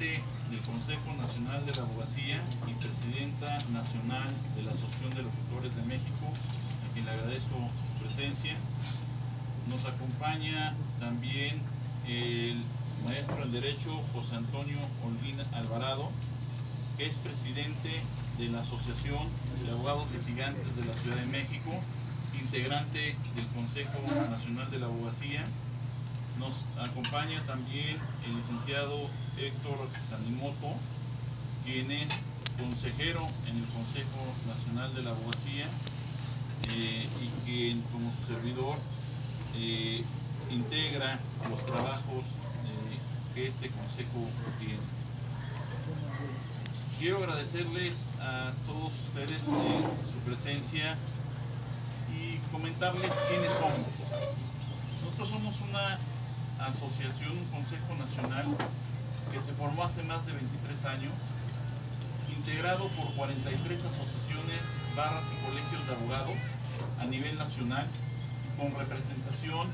integrante del Consejo Nacional de la Abogacía y presidenta nacional de la Asociación de Locutores de México, a quien le agradezco su presencia. Nos acompaña también el maestro en Derecho José Antonio Holguín Alvarado, que es presidente de la Asociación de Abogados Litigantes de la Ciudad de México, integrante del Consejo Nacional de la Abogacía. Nos acompaña también el licenciado Héctor Tanimoto, quien es consejero en el Consejo Nacional de la Abogacía y quien, como su servidor, integra los trabajos que este consejo tiene. Quiero agradecerles a todos ustedes su presencia y comentarles quiénes somos. Nosotros somos una asociación, un consejo nacional que se formó hace más de 23 años, integrado por 43 asociaciones, barras y colegios de abogados a nivel nacional, con representación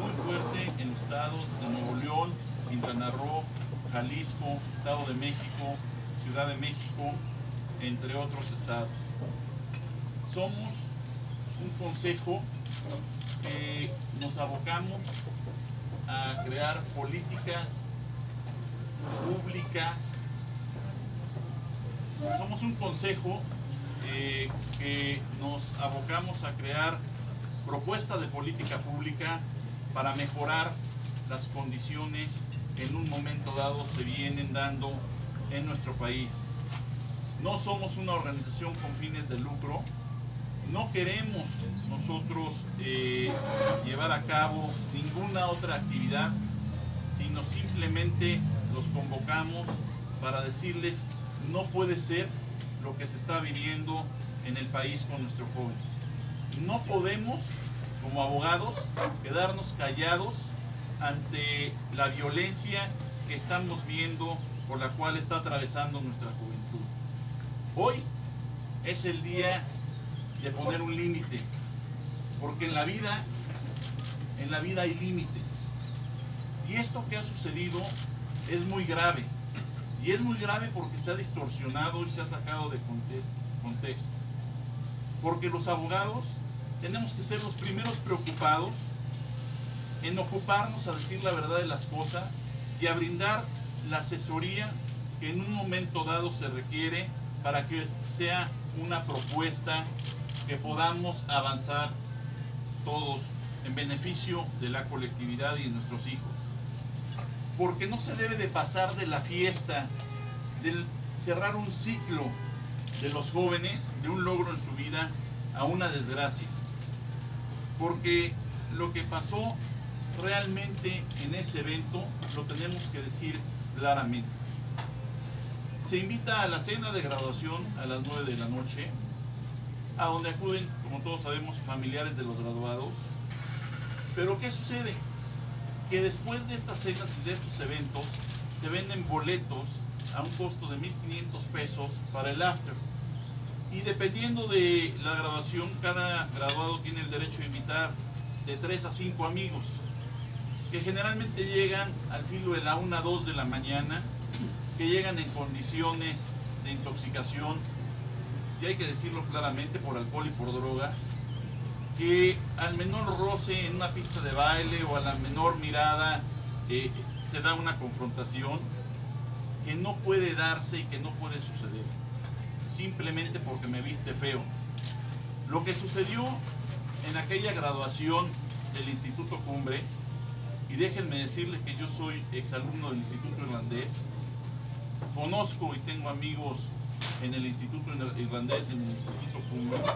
muy fuerte en los estados de Nuevo León, Quintana Roo, Jalisco, Estado de México, Ciudad de México, entre otros estados. Somos un consejo que nos abocamos a crear políticas públicas. Somos un consejo que nos abocamos a crear propuestas de política pública para mejorar las condiciones que en un momento dado se vienen dando en nuestro país. No somos una organización con fines de lucro. No queremos nosotros llevar a cabo ninguna otra actividad, sino simplemente los convocamos para decirles: no puede ser lo que se está viviendo en el país con nuestros jóvenes. No podemos, como abogados, quedarnos callados ante la violencia que estamos viendo, por la cual está atravesando nuestra juventud. Hoy es el día de poner un límite, porque en la vida hay límites. Y esto que ha sucedido es muy grave. Y es muy grave porque se ha distorsionado y se ha sacado de contexto. Porque los abogados tenemos que ser los primeros preocupados en ocuparnos a decir la verdad de las cosas y a brindar la asesoría que en un momento dado se requiere para que sea una propuesta que podamos avanzar todos en beneficio de la colectividad y de nuestros hijos. Porque no se debe de pasar de la fiesta, del cerrar un ciclo de los jóvenes, de un logro en su vida, a una desgracia. Porque lo que pasó realmente en ese evento lo tenemos que decir claramente. Se invita a la cena de graduación a las 9 de la noche, a donde acuden, como todos sabemos, familiares de los graduados. Pero ¿qué sucede? Que después de estas cenas y de estos eventos se venden boletos a un costo de 1,500 pesos para el after. Y dependiendo de la graduación, cada graduado tiene el derecho a invitar de 3 a 5 amigos, que generalmente llegan al filo de la 1 a 2 de la mañana, que llegan en condiciones de intoxicación, y hay que decirlo claramente, por alcohol y por drogas, que al menor roce en una pista de baile o a la menor mirada se da una confrontación que no puede darse y que no puede suceder, simplemente porque me viste feo. Lo que sucedió en aquella graduación del Instituto Cumbres, y déjenme decirles que yo soy exalumno del Instituto Irlandés, conozco y tengo amigos en el Instituto Irlandés y en el Instituto Cumbres,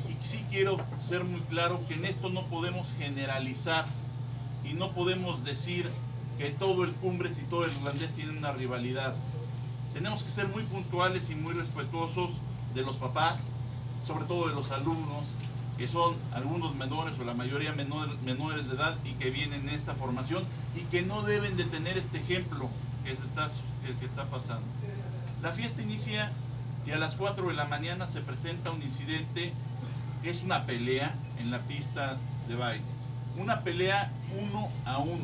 y sí quiero ser muy claro que en esto no podemos generalizar y no podemos decir que todo el Cumbres y todo el Irlandés tienen una rivalidad. Tenemos que ser muy puntuales y muy respetuosos de los papás, sobre todo de los alumnos, que son algunos menores o la mayoría menores de edad y que vienen en esta formación y que no deben de tener este ejemplo que está pasando. La fiesta inicia y a las 4 de la mañana se presenta un incidente que es una pelea en la pista de baile. Una pelea 1 a 1.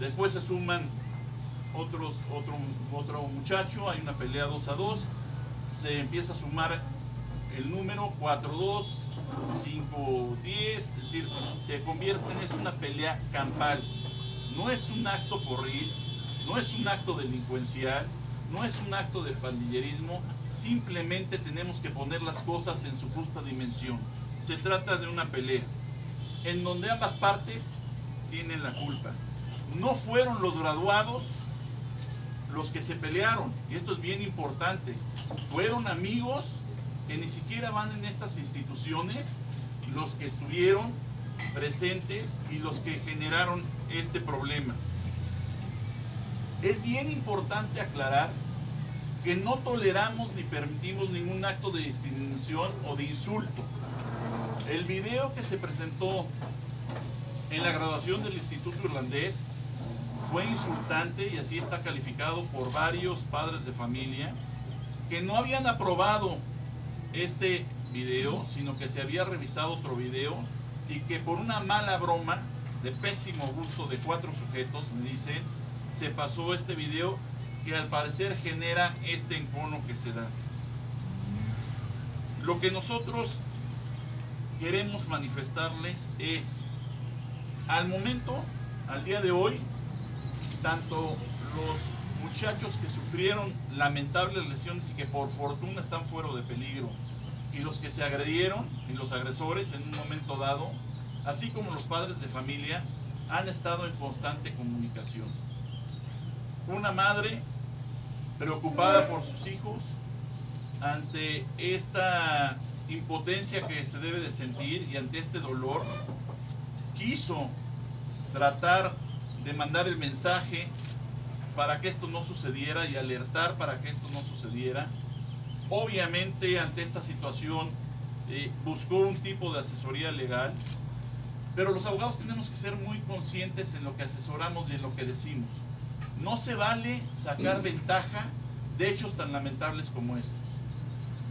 Después se suman otro muchacho, hay una pelea 2-2, se empieza a sumar el número 4-2, 5-10, es decir, se convierte en una pelea campal. No es un acto porril, no es un acto delincuencial, no es un acto de pandillerismo, simplemente tenemos que poner las cosas en su justa dimensión. Se trata de una pelea en donde ambas partes tienen la culpa. No fueron los graduados los que se pelearon, y esto es bien importante. Fueron amigos que ni siquiera van en estas instituciones los que estuvieron presentes y los que generaron este problema. Es bien importante aclarar que no toleramos ni permitimos ningún acto de discriminación o de insulto. El video que se presentó en la graduación del Instituto Irlandés fue insultante, y así está calificado por varios padres de familia que no habían aprobado este video, sino que se había revisado otro video, y que por una mala broma de pésimo gusto de 4 sujetos, me dicen, se pasó este video que al parecer genera este encono que se da. Lo que nosotros queremos manifestarles es, al momento, al día de hoy, tanto los muchachos que sufrieron lamentables lesiones y que por fortuna están fuera de peligro, y los que se agredieron y los agresores en un momento dado, así como los padres de familia, han estado en constante comunicación. Una madre preocupada por sus hijos ante esta impotencia que se debe de sentir y ante este dolor, quiso tratar de mandar el mensaje para que esto no sucediera y alertar para que esto no sucediera. Obviamente, ante esta situación buscó un tipo de asesoría legal, pero los abogados tenemos que ser muy conscientes en lo que asesoramos y en lo que decimos. No se vale sacar ventaja de hechos tan lamentables como estos.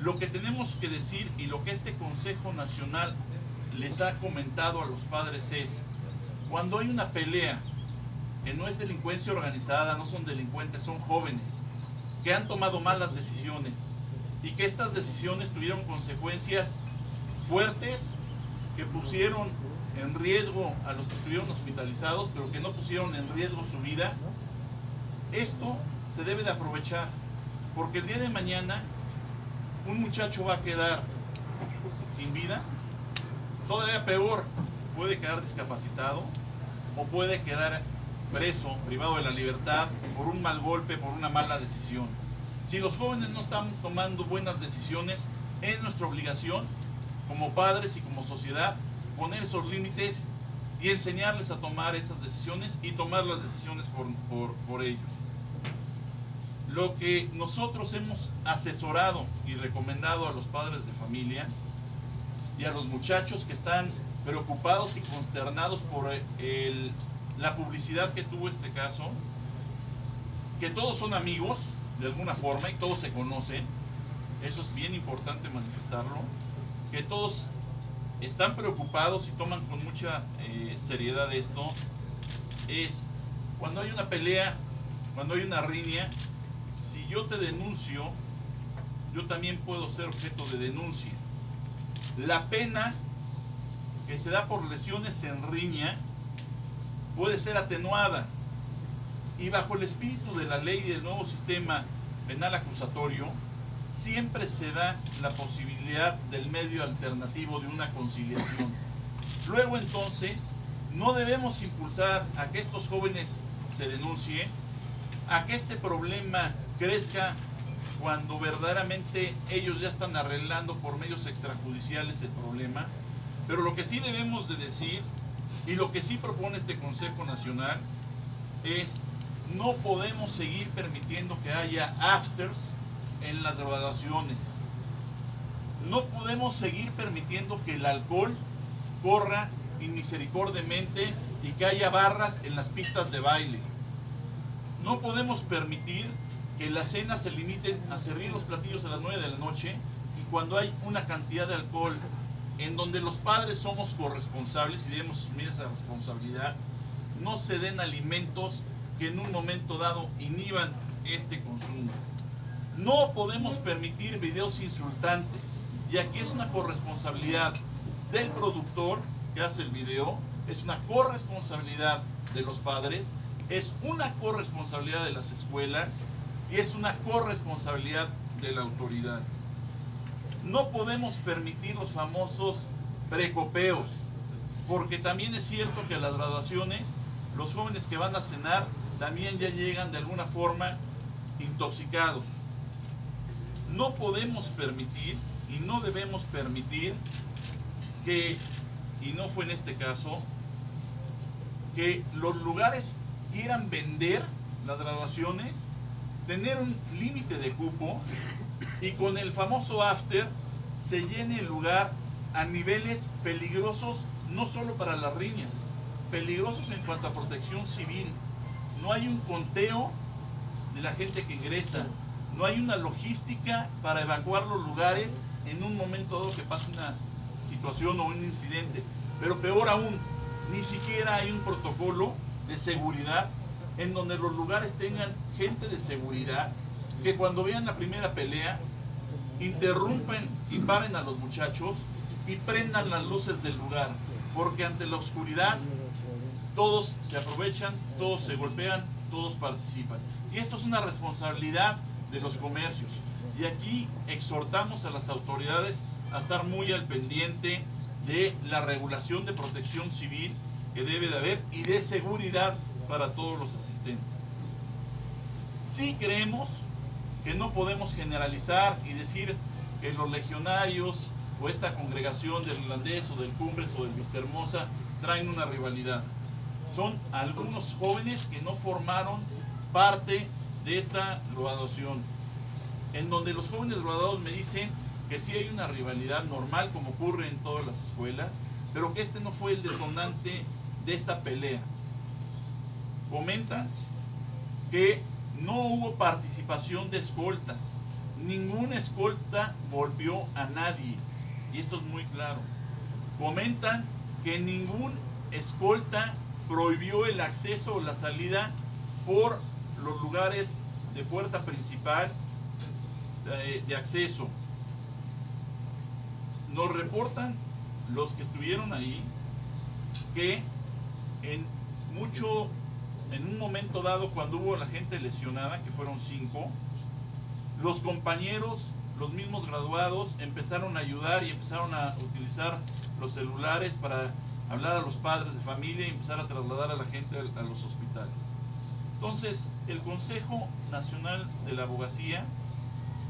Lo que tenemos que decir, y lo que este Consejo Nacional les ha comentado a los padres, es: cuando hay una pelea que no es delincuencia organizada, no son delincuentes, son jóvenes que han tomado malas decisiones, y que estas decisiones tuvieron consecuencias fuertes que pusieron en riesgo a los que estuvieron hospitalizados, pero que no pusieron en riesgo su vida, esto se debe de aprovechar, porque el día de mañana un muchacho va a quedar sin vida, todavía peor, puede quedar discapacitado o puede quedar preso, privado de la libertad por un mal golpe, por una mala decisión. Si los jóvenes no están tomando buenas decisiones, es nuestra obligación como padres y como sociedad poner esos límites y enseñarles a tomar esas decisiones y tomar las decisiones por ellos. Lo que nosotros hemos asesorado y recomendado a los padres de familia y a los muchachos que están preocupados y consternados por la publicidad que tuvo este caso, que todos son amigos de alguna forma y todos se conocen, eso es bien importante manifestarlo, que todos están preocupados y toman con mucha seriedad esto, es cuando hay una pelea, cuando hay una riña, si yo te denuncio, yo también puedo ser objeto de denuncia. La pena que se da por lesiones en riña puede ser atenuada, y bajo el espíritu de la ley y del nuevo sistema penal acusatorio siempre se da la posibilidad del medio alternativo de una conciliación. Luego, entonces, no debemos impulsar a que estos jóvenes se denuncien, a que este problema crezca cuando verdaderamente ellos ya están arreglando por medios extrajudiciales el problema. Pero lo que sí debemos de decir, y lo que sí propone este Consejo Nacional, es: no podemos seguir permitiendo que haya afters en las graduaciones. No podemos seguir permitiendo que el alcohol corra inmisericordiamente y que haya barras en las pistas de baile. No podemos permitir que las cenas se limiten a servir los platillos a las 9 de la noche, y cuando hay una cantidad de alcohol en donde los padres somos corresponsables y debemos asumir esa responsabilidad, no se den alimentos que en un momento dado inhiban este consumo. No podemos permitir videos insultantes, y aquí es una corresponsabilidad del productor que hace el video, es una corresponsabilidad de los padres, es una corresponsabilidad de las escuelas y es una corresponsabilidad de la autoridad. No podemos permitir los famosos precopeos, porque también es cierto que a las graduaciones los jóvenes que van a cenar también ya llegan de alguna forma intoxicados. No podemos permitir y no debemos permitir que, y no fue en este caso, que los lugares quieran vender las graduaciones, tener un límite de cupo y con el famoso after se llene el lugar a niveles peligrosos, no solo para las riñas, peligrosos en cuanto a protección civil. No hay un conteo de la gente que ingresa, no hay una logística para evacuar los lugares en un momento dado que pase una situación o un incidente. Pero peor aún, ni siquiera hay un protocolo de seguridad en donde los lugares tengan gente de seguridad que cuando vean la primera pelea interrumpen y paren a los muchachos y prendan las luces del lugar, porque ante la oscuridad todos se aprovechan, todos se golpean, todos participan. Y esto es una responsabilidad de los comercios. Y aquí exhortamos a las autoridades a estar muy al pendiente de la regulación de protección civil que debe de haber y de seguridad para todos los asistentes. Sí creemos que no podemos generalizar y decir que los legionarios o esta congregación del Irlandés o del Cumbres o del Vista Hermosa traen una rivalidad. Son algunos jóvenes que no formaron parte de esta graduación, en donde los jóvenes graduados me dicen que sí hay una rivalidad normal como ocurre en todas las escuelas, pero que este no fue el detonante de esta pelea. Comentan que no hubo participación de escoltas, ninguna escolta golpeó a nadie, y esto es muy claro. Comentan que ningún escolta prohibió el acceso o la salida por los lugares de puerta principal de acceso. Nos reportan los que estuvieron ahí que en un momento dado, cuando hubo la gente lesionada, que fueron 5, los compañeros, los mismos graduados, empezaron a ayudar y empezaron a utilizar los celulares para hablar a los padres de familia y empezar a trasladar a la gente a los hospitales. Entonces, el Consejo Nacional de la Abogacía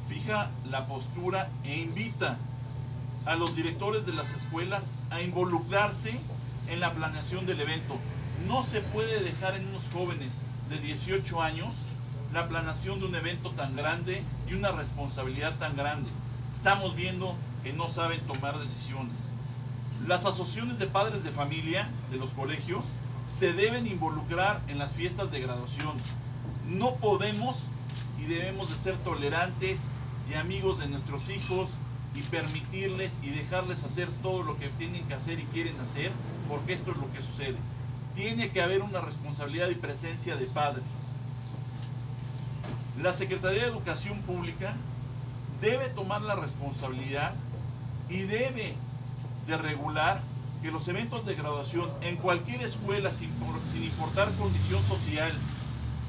fija la postura e invita a los directores de las escuelas a involucrarse en la planeación del evento. No se puede dejar en unos jóvenes de 18 años la planeación de un evento tan grande y una responsabilidad tan grande. Estamos viendo que no saben tomar decisiones. Las asociaciones de padres de familia de los colegios se deben involucrar en las fiestas de graduación. No podemos y debemos de ser tolerantes y amigos de nuestros hijos y permitirles y dejarles hacer todo lo que tienen que hacer y quieren hacer, porque esto es lo que sucede. Tiene que haber una responsabilidad y presencia de padres. La Secretaría de Educación Pública debe tomar la responsabilidad y debe de regular que los eventos de graduación en cualquier escuela, sin importar condición social,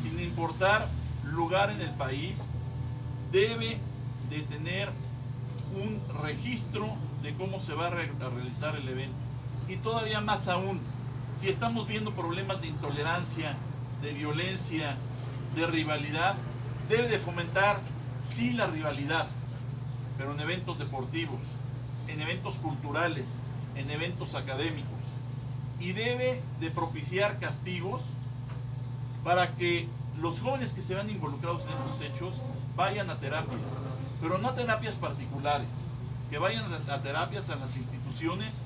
sin importar lugar en el país, debe de tener un registro de cómo se va a realizar el evento. Y todavía más aún, si estamos viendo problemas de intolerancia, de violencia, de rivalidad, debe de fomentar sí la rivalidad, pero en eventos deportivos, en eventos culturales, en eventos académicos, y debe de propiciar castigos para que los jóvenes que se vean involucrados en estos hechos vayan a terapia, pero no a terapias particulares, que vayan a terapias a las instituciones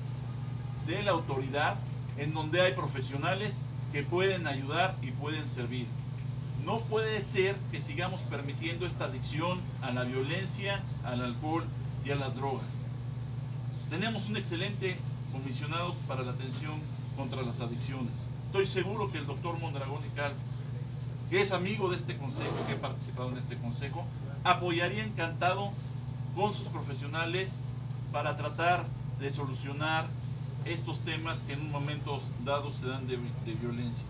de la autoridad, en donde hay profesionales que pueden ayudar y pueden servir. No puede ser que sigamos permitiendo esta adicción a la violencia, al alcohol y a las drogas. Tenemos un excelente comisionado para la atención contra las adicciones. Estoy seguro que el doctor Mondragón y Cal que es amigo de este consejo, que he participado en este consejo, apoyaría encantado con sus profesionales para tratar de solucionar estos temas que en un momento dado se dan de violencia.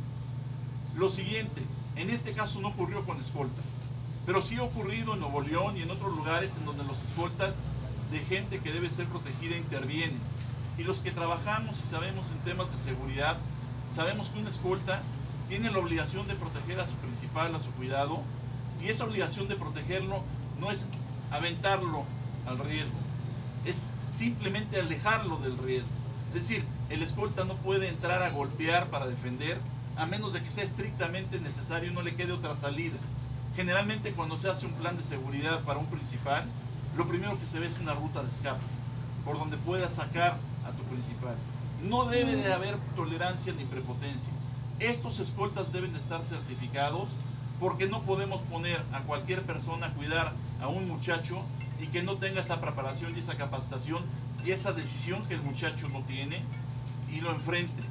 Lo siguiente, en este caso no ocurrió con escoltas, pero sí ha ocurrido en Nuevo León y en otros lugares en donde los escoltas de gente que debe ser protegida intervienen. Y los que trabajamos y sabemos en temas de seguridad, sabemos que una escolta tiene la obligación de proteger a su principal, a su cuidado, y esa obligación de protegerlo no es aventarlo al riesgo, es simplemente alejarlo del riesgo. Es decir, el escolta no puede entrar a golpear para defender, a menos de que sea estrictamente necesario y no le quede otra salida. Generalmente cuando se hace un plan de seguridad para un principal, lo primero que se ve es una ruta de escape, por donde pueda sacar a tu principal. No debe de haber tolerancia ni prepotencia. Estos escoltas deben de estar certificados, porque no podemos poner a cualquier persona a cuidar a un muchacho y que no tenga esa preparación y esa capacitación y esa decisión que el muchacho no tiene y lo enfrente.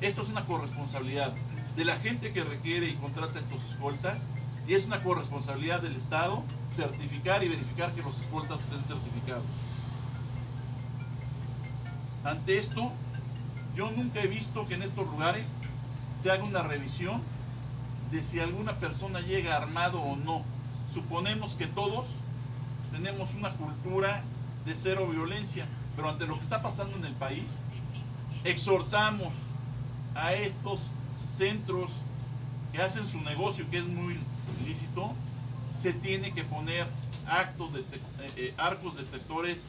Esto es una corresponsabilidad de la gente que requiere y contrata estos escoltas, y es una corresponsabilidad del Estado certificar y verificar que los escoltas estén certificados. Ante esto, yo nunca he visto que en estos lugares se haga una revisión de si alguna persona llega armado o no. Suponemos que todos tenemos una cultura de cero violencia, pero ante lo que está pasando en el país, exhortamos a estos centros que hacen su negocio, que es muy ilícito, se tiene que poner arcos detectores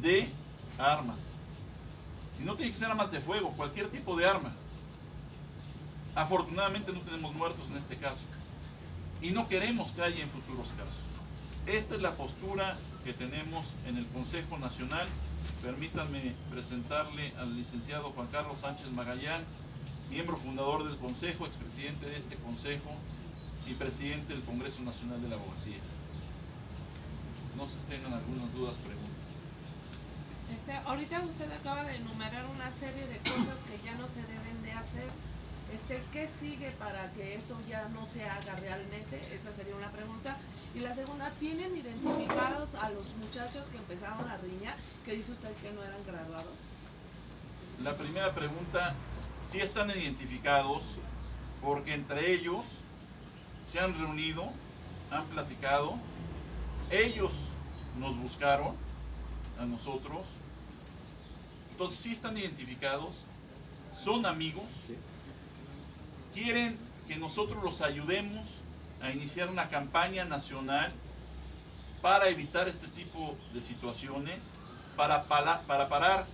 de armas. Y no tiene que ser armas de fuego, cualquier tipo de arma. Afortunadamente no tenemos muertos en este caso. Y no queremos que haya en futuros casos. Esta es la postura que tenemos en el Consejo Nacional. Permítanme presentarle al licenciado Juan Carlos Sánchez Magallán, miembro fundador del Consejo, expresidente de este Consejo y presidente del Congreso Nacional de la Abogacía. No sé si tengan algunas dudas, preguntas. Ahorita usted acaba de enumerar una serie de cosas que ya no se deben de hacer. ¿Qué sigue para que esto ya no se haga realmente? Esa sería una pregunta. Y la segunda, ¿tienen identificados a los muchachos que empezaron a riñar, que dice usted que no eran graduados? La primera pregunta, sí están identificados, porque entre ellos se han reunido, han platicado, ellos nos buscaron a nosotros, entonces sí están identificados, son amigos, quieren que nosotros los ayudemos a iniciar una campaña nacional para evitar este tipo de situaciones, para parar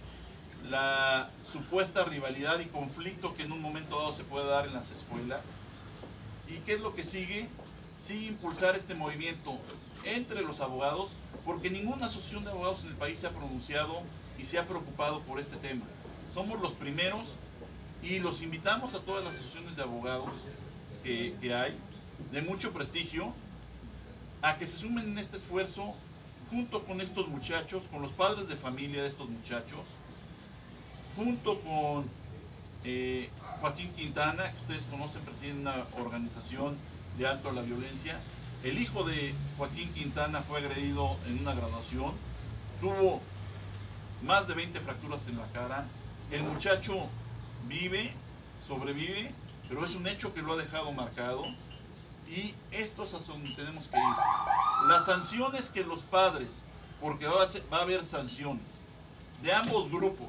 la supuesta rivalidad y conflicto que en un momento dado se puede dar en las escuelas. ¿Y qué es lo que sigue? Sigue impulsar este movimiento entre los abogados, porque ninguna asociación de abogados en el país se ha pronunciado y se ha preocupado por este tema. Somos los primeros y los invitamos a todas las asociaciones de abogados que hay, de mucho prestigio, a que se sumen en este esfuerzo junto con estos muchachos, con los padres de familia de estos muchachos, junto con Joaquín Quintana, que ustedes conocen, preside una organización de alto a la violencia. El hijo de Joaquín Quintana fue agredido en una graduación, tuvo más de 20 fracturas en la cara. El muchacho sobrevive, pero es un hecho que lo ha dejado marcado, y esto es a donde tenemos que ir. Las sanciones que los padres, porque va a haber sanciones de ambos grupos,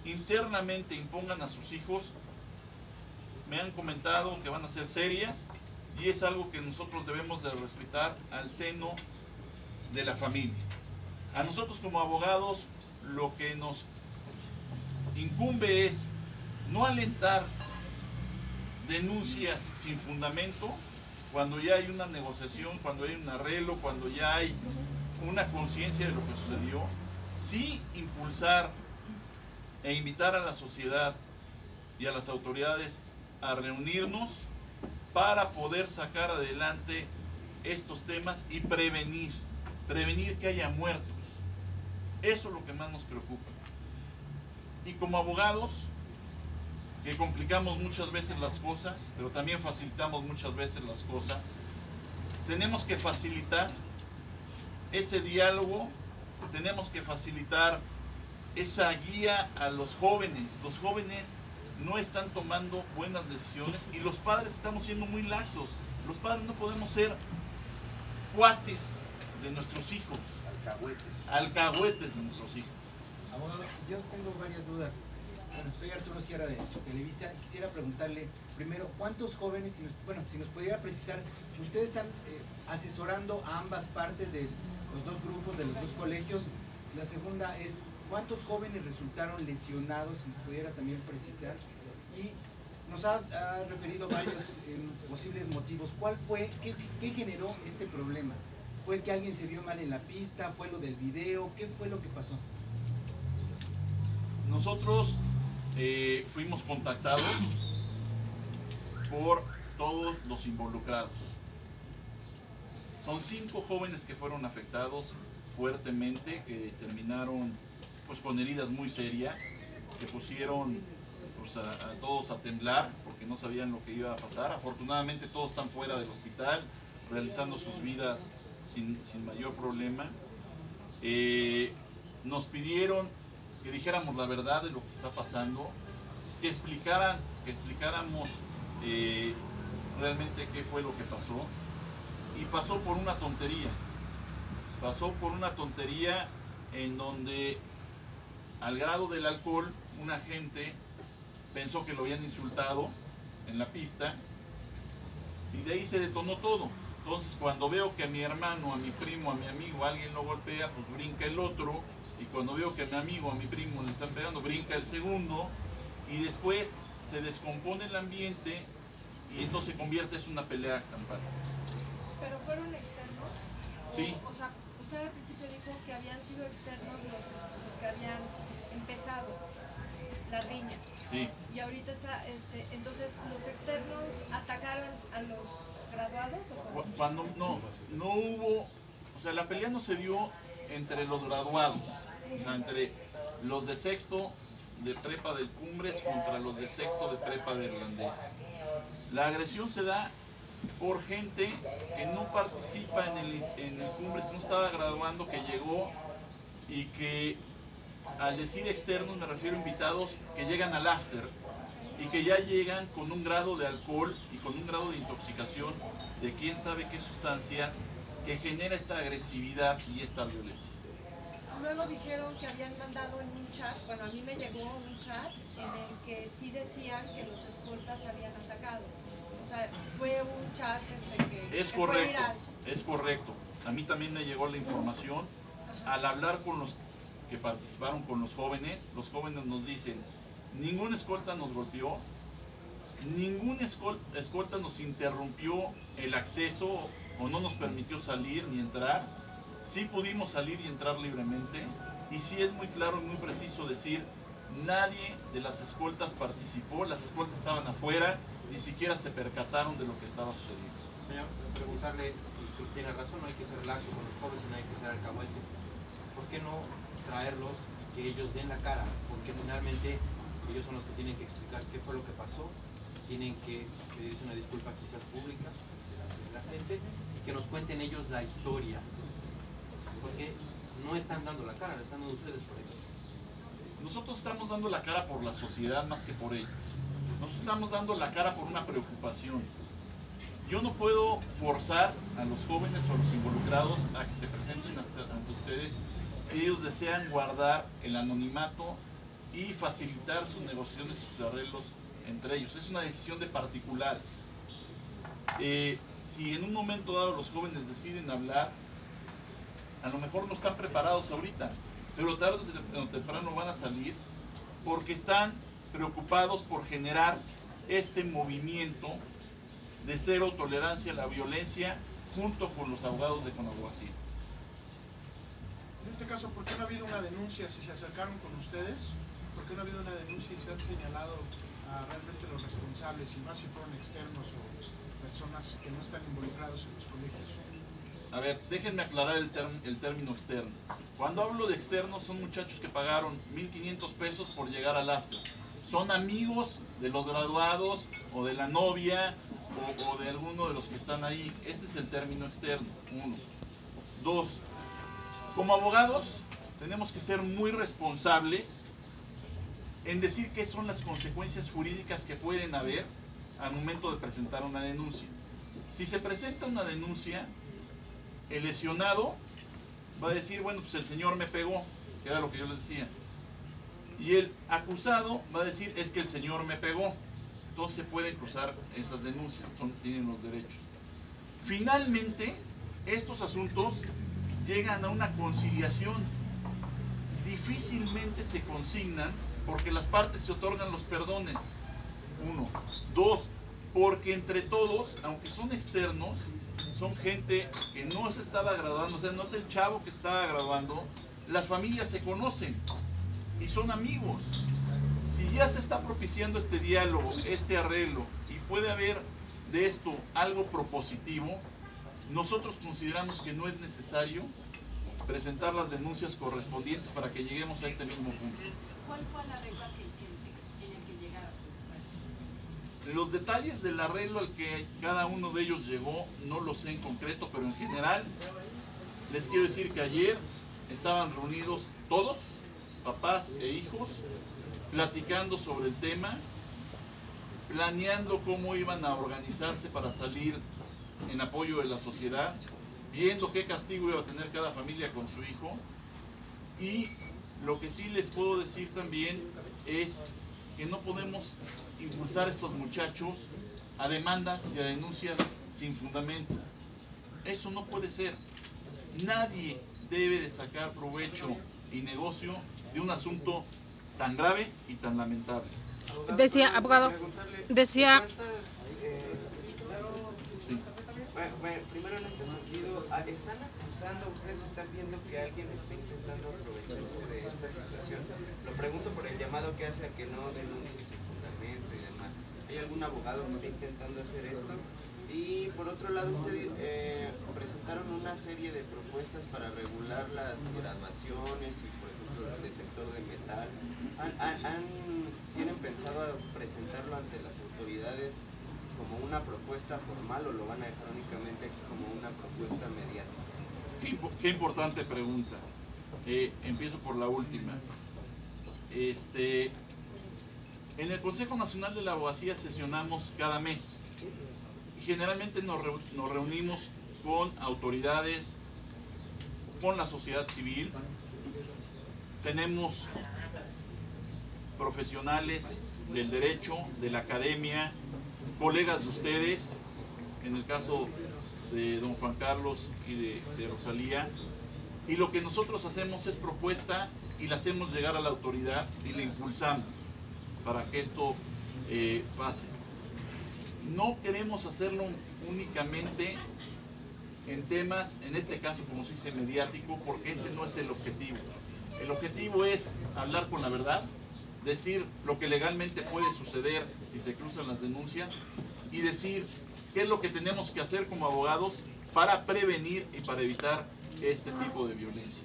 internamente impongan a sus hijos, me han comentado que van a ser serias, y es algo que nosotros debemos de respetar al seno de la familia. A nosotros como abogados lo que nos incumbe es no alentar denuncias sin fundamento cuando ya hay una negociación, cuando hay un arreglo, cuando ya hay una conciencia de lo que sucedió. Sí impulsar e invitar a la sociedad y a las autoridades a reunirnos para poder sacar adelante estos temas y prevenir que haya muertos. Eso es lo que más nos preocupa. Y como abogados que complicamos muchas veces las cosas, pero también facilitamos muchas veces las cosas. Tenemos que facilitar ese diálogo, tenemos que facilitar esa guía a los jóvenes. Los jóvenes no están tomando buenas decisiones y los padres estamos siendo muy laxos. Los padres no podemos ser cuates de nuestros hijos. Alcahuetes de nuestros hijos. Abogado, yo tengo varias dudas. Bueno, soy Arturo Sierra de Televisa. Quisiera preguntarle primero, ¿cuántos jóvenes, si nos pudiera precisar, ustedes están asesorando a ambas partes de los dos grupos, de los dos colegios? La segunda es, ¿cuántos jóvenes resultaron lesionados, si nos pudiera también precisar? Y nos ha referido varios posibles motivos. ¿Cuál fue, qué generó este problema? ¿Fue que alguien se vio mal en la pista? ¿Fue lo del video? ¿Qué fue lo que pasó? Nosotros fuimos contactados por todos los involucrados. Son 5 jóvenes que fueron afectados fuertemente, que terminaron pues con heridas muy serias, que pusieron pues, a todos a temblar porque no sabían lo que iba a pasar. Afortunadamente todos están fuera del hospital, realizando sus vidas sin mayor problema. Nos pidieron que dijéramos la verdad de lo que está pasando, que explicáramos realmente qué fue lo que pasó. Y pasó por una tontería en donde al grado del alcohol una gente pensó que lo habían insultado en la pista y de ahí se detonó todo. Entonces cuando veo que a mi hermano, a mi primo, a mi amigo alguien lo golpea, pues brinca el otro, y cuando veo que a mi amigo, a mi primo le están pegando, brinca el segundo, y después se descompone el ambiente y entonces se convierte en una pelea campal. ¿Pero fueron externos? Sí. O sea, usted al principio dijo que habían sido externos los que habían empezado la riña. Sí. Y ahorita está, entonces, ¿los externos atacaron a los graduados o cómo? Cuando no hubo, o sea, la pelea no se dio entre los graduados, o sea, entre los de sexto de prepa del Cumbres contra los de sexto de prepa de Irlandés. La agresión se da por gente que no participa en el Cumbres, que no estaba graduando, que llegó y que, al decir externos me refiero a invitados que llegan al after y que ya llegan con un grado de alcohol y con un grado de intoxicación de quién sabe qué sustancias que genera esta agresividad y esta violencia. Luego dijeron que habían mandado en un chat, bueno, a mí me llegó un chat en el que sí decían que los escoltas habían atacado. O sea, fue un chat que es que fue correcto, viral. es correcto. A mí también me llegó la información. Al hablar con los que participaron, con los jóvenes nos dicen, ningún escolta nos golpeó, ningún escolta nos interrumpió el acceso o no nos permitió salir ni entrar. Sí pudimos salir y entrar libremente, y sí es muy claro y muy preciso decir, nadie de las escoltas participó, las escoltas estaban afuera, ni siquiera se percataron de lo que estaba sucediendo. Señor, preguntarle, y tiene razón, no hay que ser laxo con los jóvenes, no hay que ser alcahuete. ¿Por qué no traerlos y que ellos den la cara? Porque finalmente ellos son los que tienen que explicar qué fue lo que pasó, tienen que pedirse una disculpa quizás pública de la gente y que nos cuenten ellos la historia. Porque no están dando la cara, le están dando ustedes por ellos. Nosotros estamos dando la cara por la sociedad más que por ellos. Nosotros estamos dando la cara por una preocupación. Yo no puedo forzar a los jóvenes o a los involucrados a que se presenten ante ustedes si ellos desean guardar el anonimato y facilitar sus negociaciones y sus arreglos entre ellos. Es una decisión de particulares. Si en un momento dado los jóvenes deciden hablar, a lo mejor no están preparados ahorita, pero tarde o temprano van a salir porque están preocupados por generar este movimiento de cero tolerancia a la violencia junto con los abogados de Conahuasi. En este caso, ¿por qué no ha habido una denuncia si se acercaron con ustedes? ¿Por qué no ha habido una denuncia y se han señalado a realmente los responsables, y más si fueron externos o personas que no están involucrados en los colegios? A ver, déjenme aclarar el término externo. Cuando hablo de externos son muchachos que pagaron 1,500 pesos por llegar al after. son amigos de los graduados o de la novia o de alguno de los que están ahí. Este es el término externo, 1. 2, como abogados tenemos que ser muy responsables en decir qué son las consecuencias jurídicas que pueden haber al momento de presentar una denuncia. Si se presenta una denuncia, el lesionado va a decir, bueno, pues el señor me pegó, que era lo que yo les decía. Y el acusado va a decir, es que el señor me pegó. Entonces se pueden cruzar esas denuncias, tienen los derechos. Finalmente, estos asuntos llegan a una conciliación. Difícilmente se consignan porque las partes se otorgan los perdones. 1. 2, porque entre todos, aunque son externos, son gente que no se estaba graduando, o sea, no es el chavo que estaba graduando, las familias se conocen y son amigos. Si ya se está propiciando este diálogo, este arreglo, y puede haber de esto algo propositivo, nosotros consideramos que no es necesario presentar las denuncias correspondientes para que lleguemos a este mismo punto. ¿Cuál fue el arreglo en el que llegaron? Los detalles del arreglo al que cada uno de ellos llegó no lo sé en concreto, pero en general les quiero decir que ayer estaban reunidos todos, papás e hijos, platicando sobre el tema, planeando cómo iban a organizarse para salir en apoyo de la sociedad, viendo qué castigo iba a tener cada familia con su hijo. Y lo que sí les puedo decir también es que no podemos impulsar a estos muchachos a demandas y a denuncias sin fundamento. Eso no puede ser. Nadie debe de sacar provecho y negocio de un asunto tan grave y tan lamentable. Decía, abogado, decía... Sí. Bueno, primero en este sentido, ¿están acusando, ustedes están viendo que alguien está intentando aprovecharse de esta situación? Lo pregunto por el llamado que hace a que no denuncien sin fundamento y demás. ¿Hay algún abogado que esté intentando hacer esto? Y por otro lado, ustedes presentaron una serie de propuestas para regular las graduaciones y, por ejemplo, el detector de metal. ¿Tienen pensado presentarlo ante las autoridades como una propuesta formal o lo van a dejar únicamente aquí como una propuesta mediática? Qué importante pregunta. Empiezo por la última. En el Consejo Nacional de la Abogacía sesionamos cada mes y generalmente nos reunimos con autoridades, con la sociedad civil. Tenemos profesionales del derecho, de la academia, colegas de ustedes, en el caso de don Juan Carlos y de Rosalía, y lo que nosotros hacemos es propuesta y la hacemos llegar a la autoridad y la impulsamos para que esto pase. No queremos hacerlo únicamente en temas, en este caso como se dice mediático, porque ese no es el objetivo. El objetivo es hablar con la verdad, decir lo que legalmente puede suceder si se cruzan las denuncias y decir qué es lo que tenemos que hacer como abogados para prevenir y para evitar este tipo de violencia.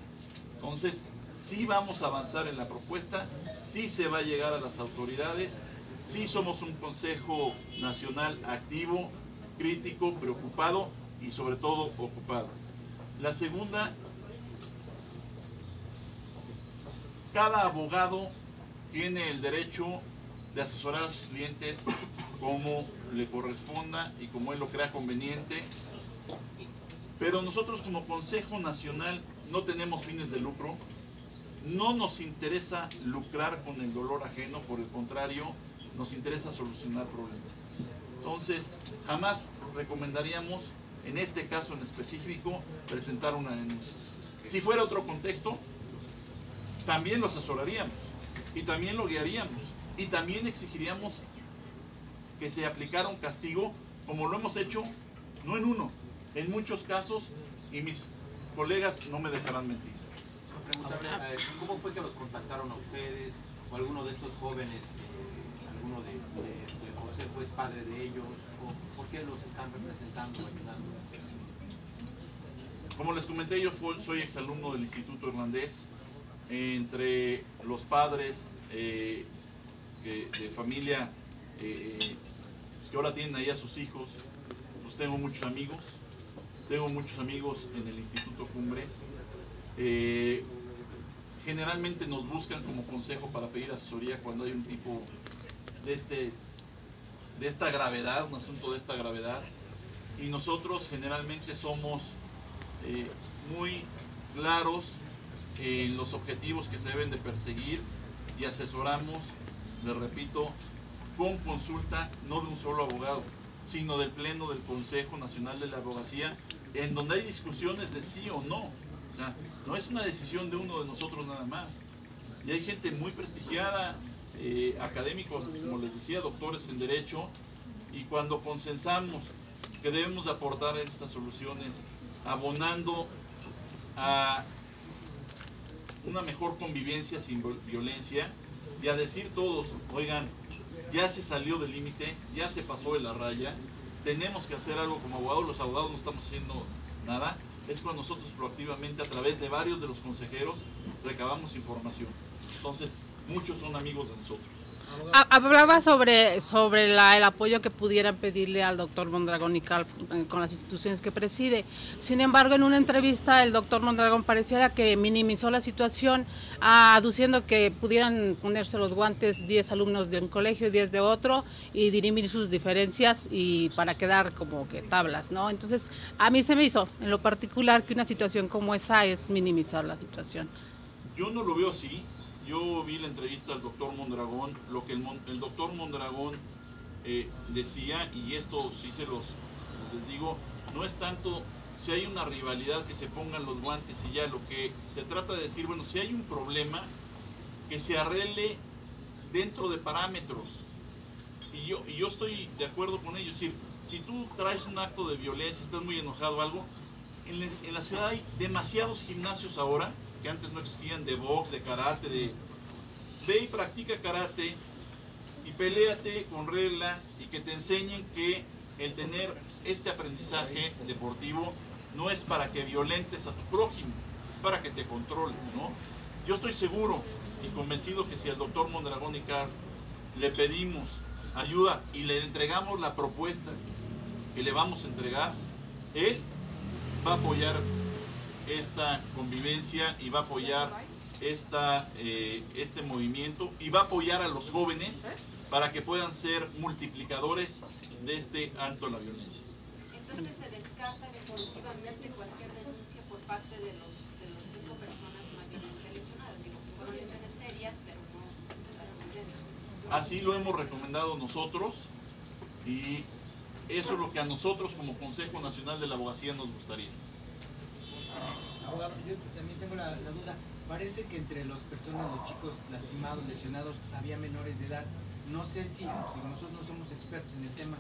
Entonces, sí vamos a avanzar en la propuesta, sí se va a llegar a las autoridades, sí somos un Consejo Nacional activo, crítico, preocupado y sobre todo ocupado. La segunda, cada abogado tiene el derecho de asesorar a sus clientes como le corresponda y como él lo crea conveniente, pero nosotros como Consejo Nacional no tenemos fines de lucro, no nos interesa lucrar con el dolor ajeno, por el contrario, nos interesa solucionar problemas. Entonces, jamás recomendaríamos, en este caso en específico, presentar una denuncia. Si fuera otro contexto, también lo asesoraríamos y también lo guiaríamos y también exigiríamos que se aplicara un castigo, como lo hemos hecho, no en uno, en muchos casos, y mis colegas no me dejarán mentir. ¿Cómo fue que los contactaron a ustedes o alguno de estos jóvenes, alguno del consejo es padre de ellos? ¿O por qué los están representando o ayudando? Como les comenté, yo soy exalumno del Instituto Irlandés. Entre los padres de familia que ahora tienen ahí a sus hijos, pues tengo muchos amigos en el Instituto Cumbres. Generalmente nos buscan como consejo para pedir asesoría cuando hay un tipo de esta gravedad, un asunto de esta gravedad, y nosotros generalmente somos muy claros en los objetivos que se deben de perseguir y asesoramos, les repito, con consulta no de un solo abogado, sino del Pleno del Consejo Nacional de la Abogacía, en donde hay discusiones de sí o no. O sea, no es una decisión de uno de nosotros nada más. Y hay gente muy prestigiada, académicos, como les decía, doctores en Derecho, y cuando consensamos que debemos aportar estas soluciones abonando a una mejor convivencia sin violencia, y a decir todos, oigan, ya se salió del límite, ya se pasó de la raya, tenemos que hacer algo como abogados, los abogados no estamos haciendo nada, es cuando nosotros proactivamente a través de varios de los consejeros recabamos información. Entonces, muchos son amigos de nosotros. Hablaba sobre el apoyo que pudieran pedirle al doctor Mondragón y Cal con las instituciones que preside. Sin embargo, en una entrevista el doctor Mondragón pareciera que minimizó la situación, aduciendo que pudieran ponerse los guantes 10 alumnos de un colegio y 10 de otro y dirimir sus diferencias y para quedar como que tablas, ¿no? Entonces, a mí se me hizo en lo particular que una situación como esa es minimizar la situación. Yo no lo veo así. Yo vi la entrevista al doctor Mondragón, lo que el doctor Mondragón decía, y esto sí les digo, no es tanto si hay una rivalidad que se pongan los guantes y ya, lo que se trata de decir, bueno, si hay un problema, que se arregle dentro de parámetros. Y yo estoy de acuerdo con ello, es decir, si tú traes un acto de violencia, estás muy enojado o algo, en la ciudad hay demasiados gimnasios ahora, que antes no existían, de box, de karate, ve y practica karate y peléate con reglas y que te enseñen que el tener este aprendizaje deportivo no es para que violentes a tu prójimo, es para que te controles, ¿no? Yo estoy seguro y convencido que si al doctor Mondragón y Carr le pedimos ayuda y le entregamos la propuesta que le vamos a entregar, él va a apoyar esta convivencia y va a apoyar este movimiento y va a apoyar a los jóvenes para que puedan ser multiplicadores de este alto a la violencia. Entonces se descarta definitivamente cualquier denuncia por parte de los 5 personas mayormente lesionadas. Digo, fueron lesiones serias, pero no trascendentes. Así lo hemos recomendado nosotros y eso es lo que a nosotros como Consejo Nacional de la Abogacía nos gustaría. Abogado, yo también tengo la duda. Parece que entre las personas, los chicos lastimados, lesionados, había menores de edad. No sé si, porque nosotros no somos expertos en el tema,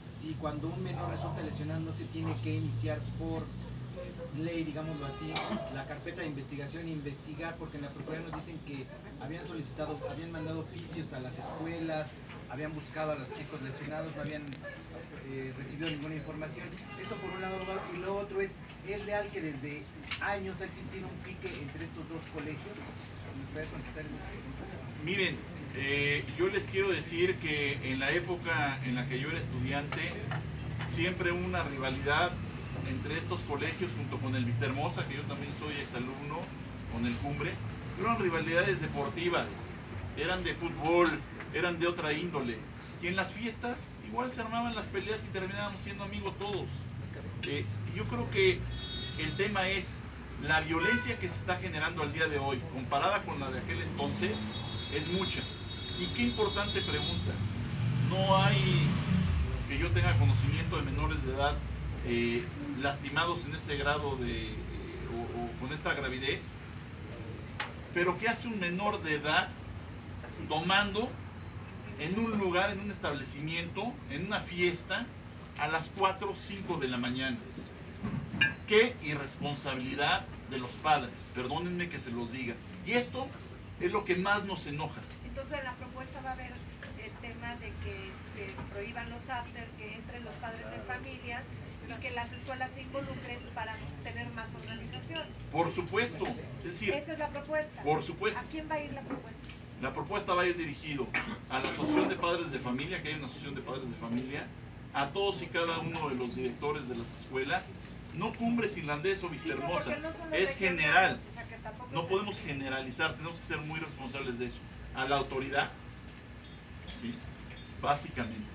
si cuando un menor resulta lesionado no se tiene que iniciar por ley, digámoslo así, la carpeta de investigación e investigar, porque en la Procuraduría nos dicen que habían mandado oficios a las escuelas, habían buscado a los chicos lesionados, no habían recibido ninguna información. Eso por un lado, y lo otro es real que desde años ha existido un pique entre estos dos colegios. ¿Me puede contestar esas preguntas? Miren, yo les quiero decir que en la época en la que yo era estudiante, siempre hubo una rivalidad entre estos colegios junto con el Vistahermosa, que yo también soy exalumno, con el Cumbres. Eran rivalidades deportivas, eran de fútbol, eran de otra índole. Y en las fiestas igual se armaban las peleas y terminábamos siendo amigos todos. Yo creo que el tema es la violencia que se está generando al día de hoy, comparada con la de aquel entonces, es mucha. Y qué importante pregunta. No hay, que yo tenga conocimiento de menores de edad lastimados en ese grado o con esta gravidez, pero ¿qué hace un menor de edad tomando en un lugar, en un establecimiento, en una fiesta, a las 4 o 5 de la mañana? Qué irresponsabilidad de los padres, perdónenme que se los diga. Y esto es lo que más nos enoja. Entonces en la propuesta va a haber el tema de que se prohíban los after, que entren los padres de familia y que las escuelas se involucren para tener más organización. Por supuesto, es decir, esa es la propuesta. Por supuesto. ¿A quién va a ir la propuesta? La propuesta va a ir dirigido a la asociación de padres de familia, que hay una asociación de padres de familia, a todos y cada uno de los directores de las escuelas, no Cumbres, Irlandés o Vistahermosa, es general. No podemos generalizar, tenemos que ser muy responsables de eso. A la autoridad, ¿sí? Básicamente.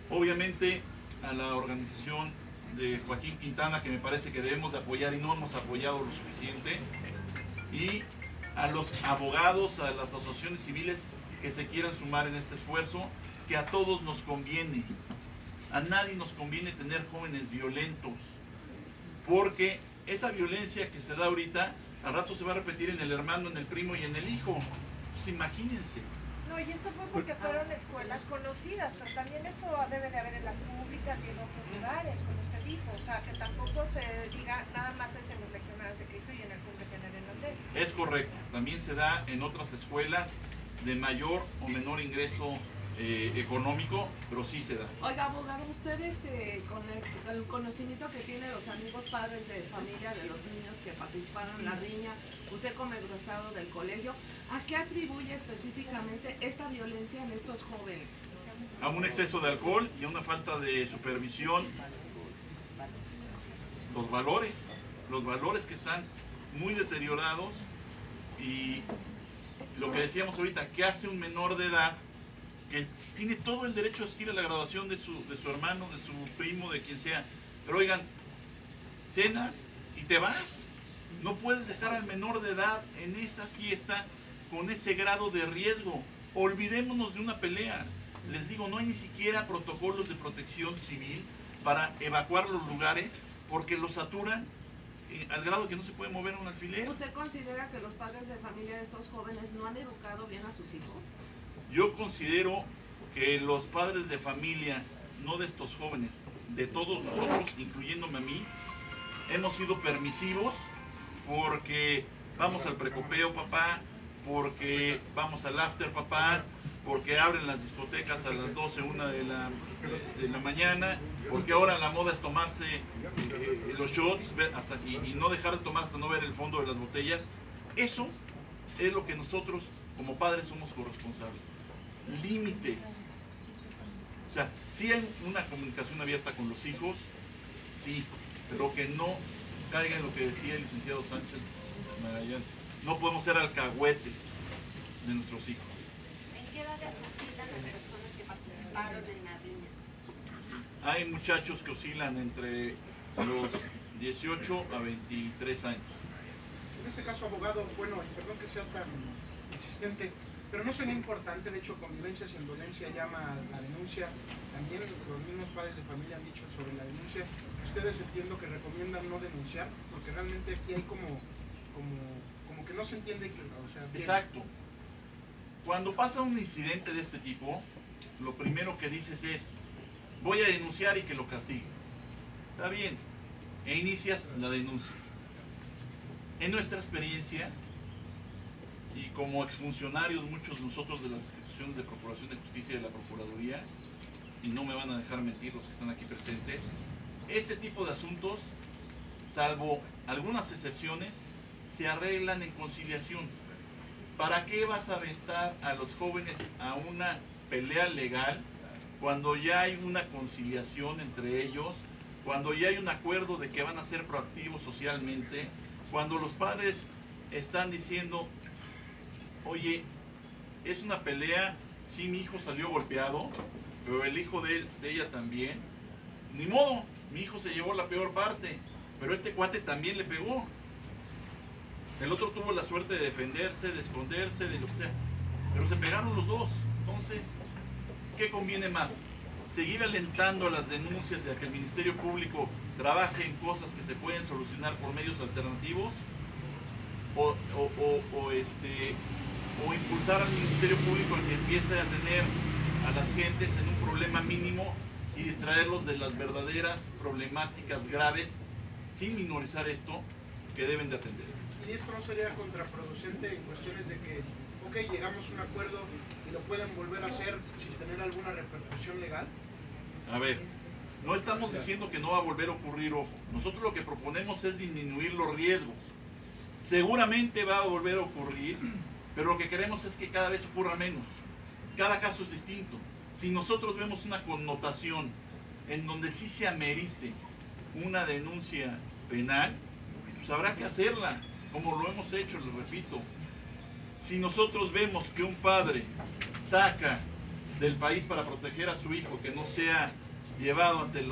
Obviamente a la organización de Joaquín Quintana, que me parece que debemos de apoyar y no hemos apoyado lo suficiente, y a los abogados, a las asociaciones civiles que se quieran sumar en este esfuerzo, que a todos nos conviene. A nadie nos conviene tener jóvenes violentos, porque esa violencia que se da ahorita, al rato se va a repetir en el hermano, en el primo y en el hijo. Pues imagínense. No, y esto fue porque fueron escuelas conocidas, pero también esto debe de haber en las públicas y en otros lugares, como usted dijo. O sea, que tampoco se diga nada más es en los Legionarios de Cristo y en el Cumbre General Irlandés. Es correcto, también se da en otras escuelas de mayor o menor ingreso económico, pero sí se da. Oiga, abogado, usted con el conocimiento que tiene los amigos padres de familia de los niños que participaron en la riña, usted como egresado del colegio, ¿a qué atribuye específicamente esta violencia en estos jóvenes? A un exceso de alcohol y a una falta de supervisión. Los valores que están muy deteriorados, y lo que decíamos ahorita, ¿qué hace un menor de edad que tiene todo el derecho a asistir a la graduación de su hermano, de su primo, de quien sea? Pero oigan, cenas y te vas. No puedes dejar al menor de edad en esa fiesta con ese grado de riesgo. Olvidémonos de una pelea. Les digo, no hay ni siquiera protocolos de protección civil para evacuar los lugares, porque los saturan al grado que no se puede mover un alfiler. ¿Usted considera que los padres de familia de estos jóvenes no han educado bien a sus hijos? Yo considero que los padres de familia, no de estos jóvenes, de todos nosotros, incluyéndome a mí, hemos sido permisivos porque vamos al precopeo, papá, porque vamos al after, papá, porque abren las discotecas a las 12, 1 de la mañana, porque ahora la moda es tomarse los shots y no dejar de tomar hasta no ver el fondo de las botellas. Eso es lo que nosotros como padres somos corresponsables. Límites. O sea, sí hay una comunicación abierta con los hijos, sí, pero que no caiga en lo que decía el licenciado Sánchez Magallán. No podemos ser alcahuetes de nuestros hijos. ¿En qué edades oscilan las personas que participaron en la riña? Hay muchachos que oscilan entre los 18 a 23 años. En este caso, abogado, bueno, perdón que sea tan insistente, pero no sería importante, de hecho, Convivencia sin Violencia llama a la denuncia, también los mismos padres de familia han dicho sobre la denuncia. Ustedes entiendo que recomiendan no denunciar, porque realmente aquí hay como que no se entiende que, o sea, bien. Exacto. Cuando pasa un incidente de este tipo, lo primero que dices es, voy a denunciar y que lo castigue. Está bien, e inicias la denuncia. En nuestra experiencia, y como exfuncionarios muchos de nosotros de las instituciones de Procuración de Justicia y de la Procuraduría, y no me van a dejar mentir los que están aquí presentes, este tipo de asuntos, salvo algunas excepciones, se arreglan en conciliación. ¿Para qué vas a aventar a los jóvenes a una pelea legal cuando ya hay una conciliación entre ellos, cuando ya hay un acuerdo de que van a ser proactivos socialmente, cuando los padres están diciendo, oye, es una pelea, sí, mi hijo salió golpeado, pero el hijo de ella también, ni modo, mi hijo se llevó la peor parte, pero este cuate también le pegó. El otro tuvo la suerte de defenderse, de esconderse, de lo que sea, pero se pegaron los dos. Entonces, ¿qué conviene más? ¿Seguir alentando a las denuncias y a que el Ministerio Público trabaje en cosas que se pueden solucionar por medios alternativos? ¿O impulsar al Ministerio Público a que empiece a tener a las gentes en un problema mínimo y distraerlos de las verdaderas problemáticas graves, sin minorizar esto, que deben de atender? ¿Y esto no sería contraproducente en cuestiones de que, ok, llegamos a un acuerdo y lo pueden volver a hacer sin tener alguna repercusión legal? A ver, no estamos diciendo que no va a volver a ocurrir, ojo. Nosotros lo que proponemos es disminuir los riesgos. Seguramente va a volver a ocurrir, pero lo que queremos es que cada vez ocurra menos. Cada caso es distinto. Si nosotros vemos una connotación en donde sí se amerite una denuncia penal, pues habrá que hacerla, como lo hemos hecho, les repito. Si nosotros vemos que un padre saca del país para proteger a su hijo, que no sea llevado ante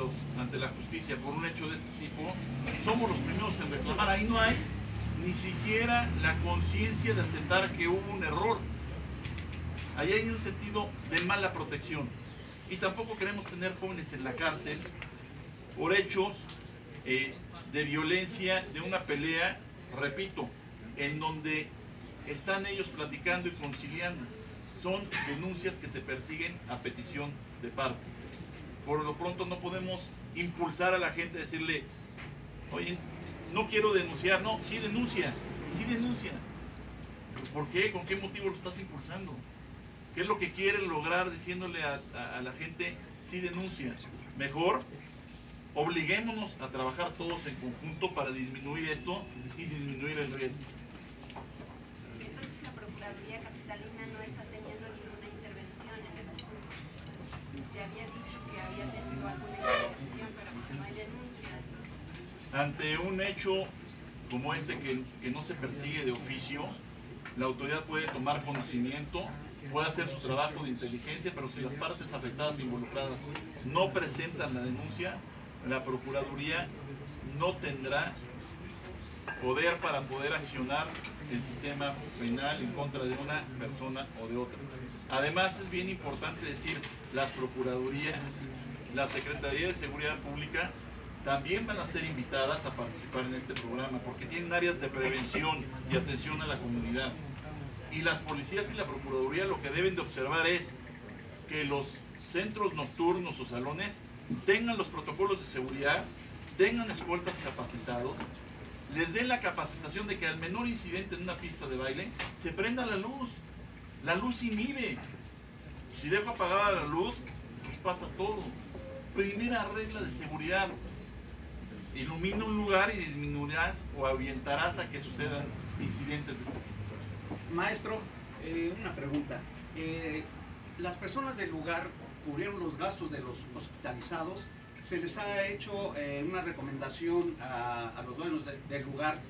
la justicia por un hecho de este tipo, somos los primeros en reclamar. Ahí no hay ni siquiera la conciencia de aceptar que hubo un error. Ahí hay un sentido de mala protección. Y tampoco queremos tener jóvenes en la cárcel por hechos de violencia, de una pelea, repito, en donde están ellos platicando y conciliando. Son denuncias que se persiguen a petición de parte. Por lo pronto no podemos impulsar a la gente a decirle, oye, no quiero denunciar. No, sí denuncia, sí denuncia. ¿Por qué? ¿Con qué motivo lo estás impulsando? ¿Qué es lo que quieren lograr diciéndole a la gente, sí denuncia? Mejor obliguémonos a trabajar todos en conjunto para disminuir esto y disminuir el riesgo. Entonces la Procuraduría Capitalina no está teniendo ninguna intervención en el asunto. Se había dicho que había tenido alguna intervención, pero pues no hay denuncia. Entonces, ante un hecho como este que no se persigue de oficio, la autoridad puede tomar conocimiento, puede hacer su trabajo de inteligencia, pero si las partes afectadas e involucradas no presentan la denuncia, la Procuraduría no tendrá poder para poder accionar el sistema penal en contra de una persona o de otra. Además, es bien importante decir, las Procuradurías, la Secretaría de Seguridad Pública también van a ser invitadas a participar en este programa porque tienen áreas de prevención y atención a la comunidad. Y las policías y la Procuraduría lo que deben de observar es que los centros nocturnos o salones tengan los protocolos de seguridad, tengan escoltas capacitados, les den la capacitación de que al menor incidente en una pista de baile se prenda la luz. La luz inhibe. Si dejo apagada la luz, pues pasa todo. Primera regla de seguridad. Ilumina un lugar y disminuirás o ahuyentarás a que sucedan incidentes de este tipo. Maestro, una pregunta. Las personas del lugar cubrieron los gastos de los hospitalizados. Se les ha hecho una recomendación a los dueños del lugar,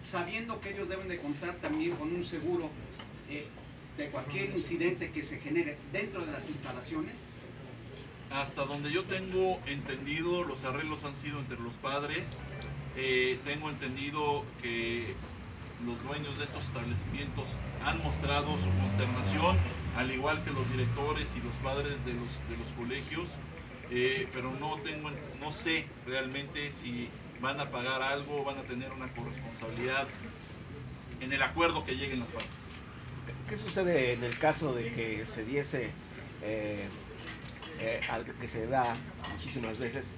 sabiendo que ellos deben de contar también con un seguro de cualquier incidente que se genere dentro de las instalaciones. Hasta donde yo tengo entendido, los arreglos han sido entre los padres. Tengo entendido que los dueños de estos establecimientos han mostrado su consternación, al igual que los directores y los padres de los colegios, pero no sé realmente si van a pagar algo o van a tener una corresponsabilidad en el acuerdo que lleguen las partes. ¿Qué sucede en el caso de que se diese algo que se da muchísimas veces,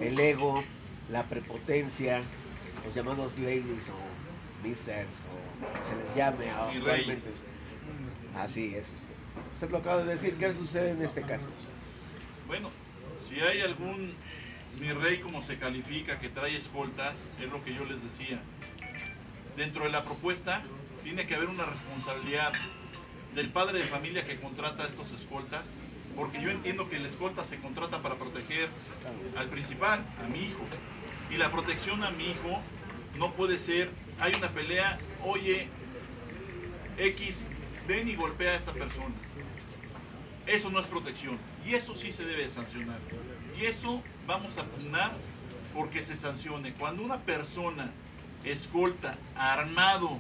el ego, la prepotencia, los llamados ladies o misters o se les llame actualmente? Así es usted. Usted lo acaba de decir. ¿Qué sucede en este caso? Bueno, si hay algún mi rey como se califica que trae escoltas, es lo que yo les decía. Dentro de la propuesta tiene que haber una responsabilidad del padre de familia que contrata a estos escoltas, porque yo entiendo que el escolta se contrata para proteger al principal, a mi hijo. Y la protección a mi hijo no puede ser, hay una pelea, oye, X, ven y golpea a esta persona. Eso no es protección. Y eso sí se debe sancionar. Y eso vamos a pugnar porque se sancione. Cuando una persona escolta, armado,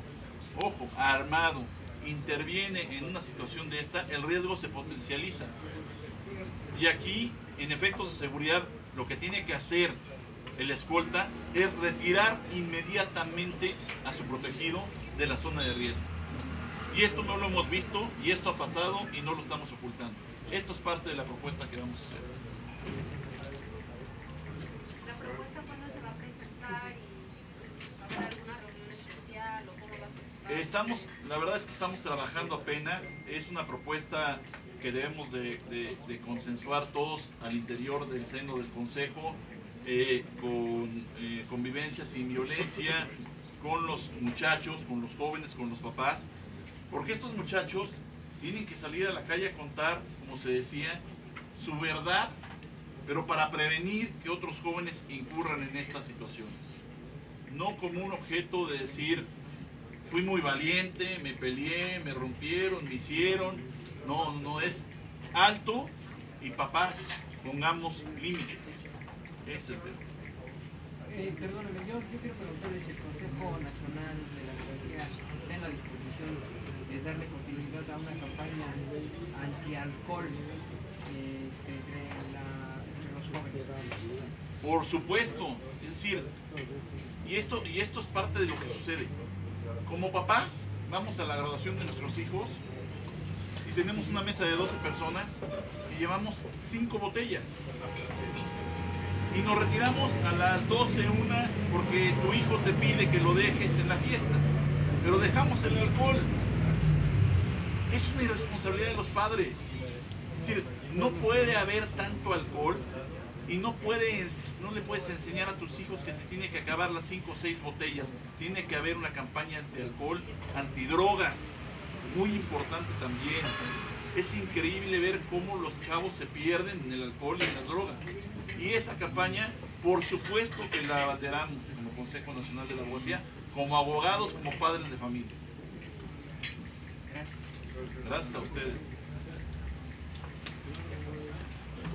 ojo, armado, interviene en una situación de esta, el riesgo se potencializa. Y aquí, en efectos de seguridad, lo que tiene que hacer el escolta es retirar inmediatamente a su protegido de la zona de riesgo. Y esto no lo hemos visto, y esto ha pasado y no lo estamos ocultando. Esto es parte de la propuesta que vamos a hacer. ¿La propuesta cuándo se va a presentar y va a haber alguna reunión especial o cómo va a ser? La verdad es que estamos trabajando apenas. Es una propuesta que debemos de consensuar todos al interior del seno del Consejo, con convivencia sin violencia, con los muchachos, con los jóvenes, con los papás, Porque estos muchachos tienen que salir a la calle a contar, como se decía, su verdad, pero para prevenir que otros jóvenes incurran en estas situaciones. No como un objeto de decir, fui muy valiente, me peleé, me rompieron, me hicieron. No, no, es alto y papás, pongamos límites. Ese es el tema. Perdóname, yo quiero preguntarle si el Consejo Nacional de la Abogacía está en la disposición de darle continuidad a una campaña anti-alcohol entre los jóvenes. Por supuesto, es decir, y esto es parte de lo que sucede. Como papás, vamos a la graduación de nuestros hijos y tenemos una mesa de 12 personas y llevamos 5 botellas. Y nos retiramos a las 12, 1, porque tu hijo te pide que lo dejes en la fiesta. Pero dejamos el alcohol. Es una irresponsabilidad de los padres. Es decir, no puede haber tanto alcohol y no le puedes enseñar a tus hijos que se tiene que acabar las 5 o 6 botellas. Tiene que haber una campaña anti-alcohol, antidrogas. Muy importante también. Es increíble ver cómo los chavos se pierden en el alcohol y en las drogas. Y esa campaña, por supuesto que la abanderamos como Consejo Nacional de la Abogacía, como abogados, como padres de familia. Gracias a ustedes.